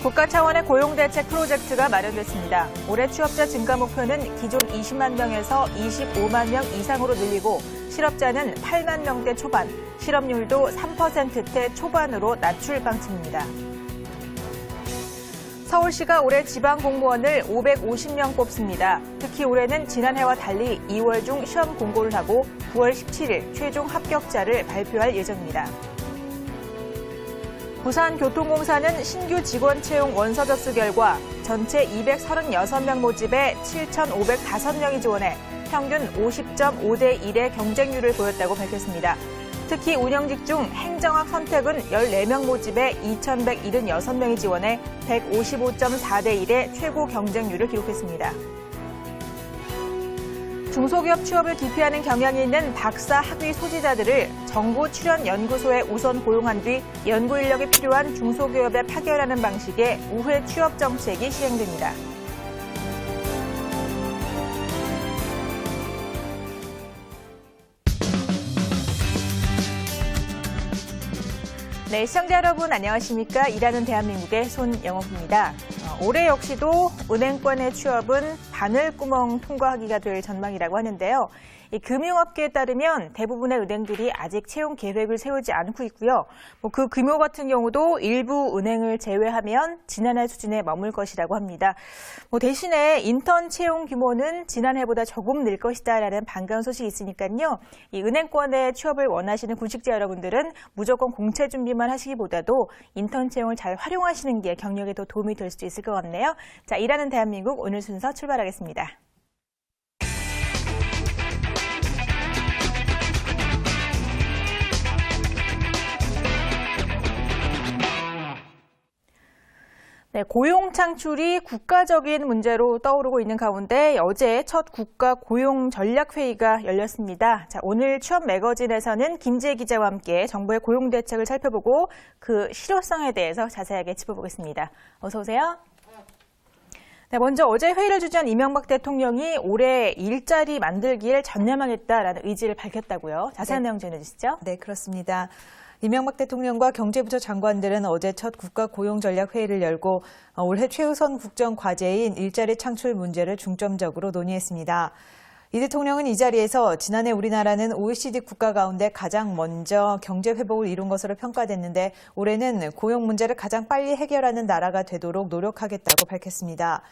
국가 차원의 고용대책 프로젝트가 마련됐습니다. 올해 취업자 증가 목표는 기존 20만 명에서 25만 명 이상으로 늘리고 실업자는 8만 명대 초반, 실업률도 3%대 초반으로 낮출 방침입니다. 서울시가 올해 지방 공무원을 550명 뽑습니다. 특히 올해는 지난해와 달리 2월 중 시험 공고를 하고 9월 17일 최종 합격자를 발표할 예정입니다. 부산교통공사는 신규 직원 채용 원서 접수 결과 전체 236명 모집에 7,505명이 지원해 평균 50.5대 1의 경쟁률을 보였다고 밝혔습니다. 특히 운영직 중 행정학 선택은 14명 모집에 2,176명이 지원해 155.4대 1의 최고 경쟁률을 기록했습니다. 중소기업 취업을 기피하는 경향이 있는 박사 학위 소지자들을 정부 출연 연구소에 우선 고용한 뒤 연구 인력이 필요한 중소기업에 파견하는 방식의 우회 취업 정책이 시행됩니다. 네, 시청자 여러분 안녕하십니까? 일하는 대한민국의 손영옥입니다. 올해 역시도 은행권의 취업은 바늘구멍 통과하기가 될 전망이라고 하는데요. 이 금융업계에 따르면 대부분의 은행들이 아직 채용 계획을 세우지 않고 있고요. 그 규모 같은 경우도 일부 은행을 제외하면 지난해 수준에 머물 것이라고 합니다. 대신에 인턴 채용 규모는 지난해보다 조금 늘 것이다라는 반가운 소식이 있으니까요. 이 은행권의 취업을 원하시는 구직자 여러분들은 무조건 공채 준비만 하시기보다도 인턴 채용을 잘 활용하시는 게 경력에 더 도움이 될 수도 있을 것 같네요. 자, 일하는 대한민국 오늘 순서 출발하겠습니다. 네, 고용 창출이 국가적인 문제로 떠오르고 있는 가운데 어제 첫 국가 고용 전략 회의가 열렸습니다. 자, 오늘 취업 매거진에서는 김지혜 기자와 함께 정부의 고용 대책을 살펴보고 그 실효성에 대해서 자세하게 짚어보겠습니다. 어서 오세요. 네, 먼저 어제 회의를 주재한 이명박 대통령이 올해 일자리 만들기를 전념하겠다라는 의지를 밝혔다고요. 자세한 내용 전해주시죠. 네, 그렇습니다. 이명박 대통령과 경제부처 장관들은 어제 첫 국가 고용전략회의를 열고 올해 최우선 국정과제인 일자리 창출 문제를 중점적으로 논의했습니다. 이 대통령은 이 자리에서 지난해 우리나라는 OECD 국가 가운데 가장 먼저 경제 회복을 이룬 것으로 평가됐는데 올해는 고용 문제를 가장 빨리 해결하는 나라가 되도록 노력하겠다고 밝혔습니다.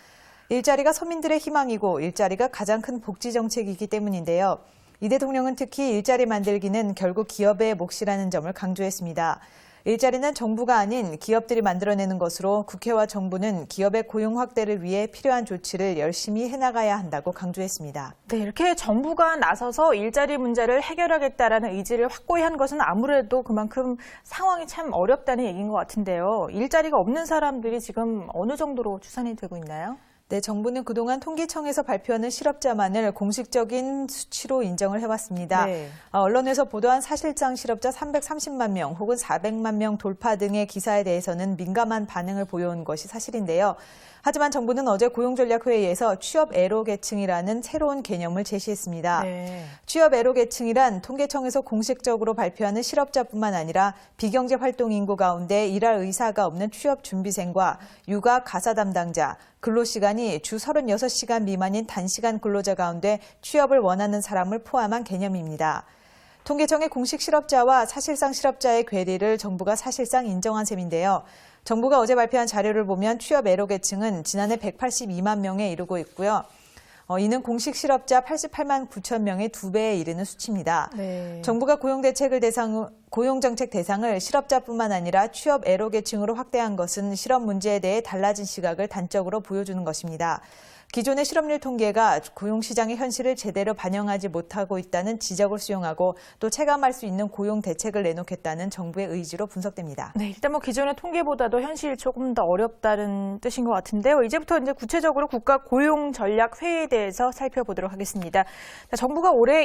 일자리가 서민들의 희망이고 일자리가 가장 큰 복지 정책이기 때문인데요. 이 대통령은 특히 일자리 만들기는 결국 기업의 몫이라는 점을 강조했습니다. 일자리는 정부가 아닌 기업들이 만들어내는 것으로 국회와 정부는 기업의 고용 확대를 위해 필요한 조치를 열심히 해나가야 한다고 강조했습니다. 네, 이렇게 정부가 나서서 일자리 문제를 해결하겠다라는 의지를 확고히 한 것은 아무래도 그만큼 상황이 참 어렵다는 얘기인 것 같은데요. 일자리가 없는 사람들이 지금 어느 정도로 추산이 되고 있나요? 네, 정부는 그동안 통계청에서 발표하는 실업자만을 공식적인 수치로 인정을 해왔습니다. 네. 언론에서 보도한 사실상 실업자 330만 명 혹은 400만 명 돌파 등의 기사에 대해서는 민감한 반응을 보여온 것이 사실인데요. 하지만 정부는 어제 고용전략회의에서 취업애로계층이라는 새로운 개념을 제시했습니다. 네. 취업애로계층이란 통계청에서 공식적으로 발표하는 실업자뿐만 아니라 비경제활동 인구 가운데 일할 의사가 없는 취업준비생과 육아 가사 담당자, 근로시간이 주 36시간 미만인 단시간 근로자 가운데 취업을 원하는 사람을 포함한 개념입니다. 통계청의 공식 실업자와 사실상 실업자의 괴리를 정부가 사실상 인정한 셈인데요. 정부가 어제 발표한 자료를 보면 취업 애로계층은 지난해 182만 명에 이르고 있고요. 이는 공식 실업자 88만 9천 명의 2배에 이르는 수치입니다. 네. 정부가 고용정책 대상을 실업자뿐만 아니라 취업 애로계층으로 확대한 것은 실업 문제에 대해 달라진 시각을 단적으로 보여주는 것입니다. 기존의 실업률 통계가 고용시장의 현실을 제대로 반영하지 못하고 있다는 지적을 수용하고 또 체감할 수 있는 고용 대책을 내놓겠다는 정부의 의지로 분석됩니다. 네, 일단 기존의 통계보다도 현실이 조금 더 어렵다는 뜻인 것 같은데요. 이제부터 구체적으로 국가 고용 전략 회의에 대해서 살펴보도록 하겠습니다. 자, 정부가 올해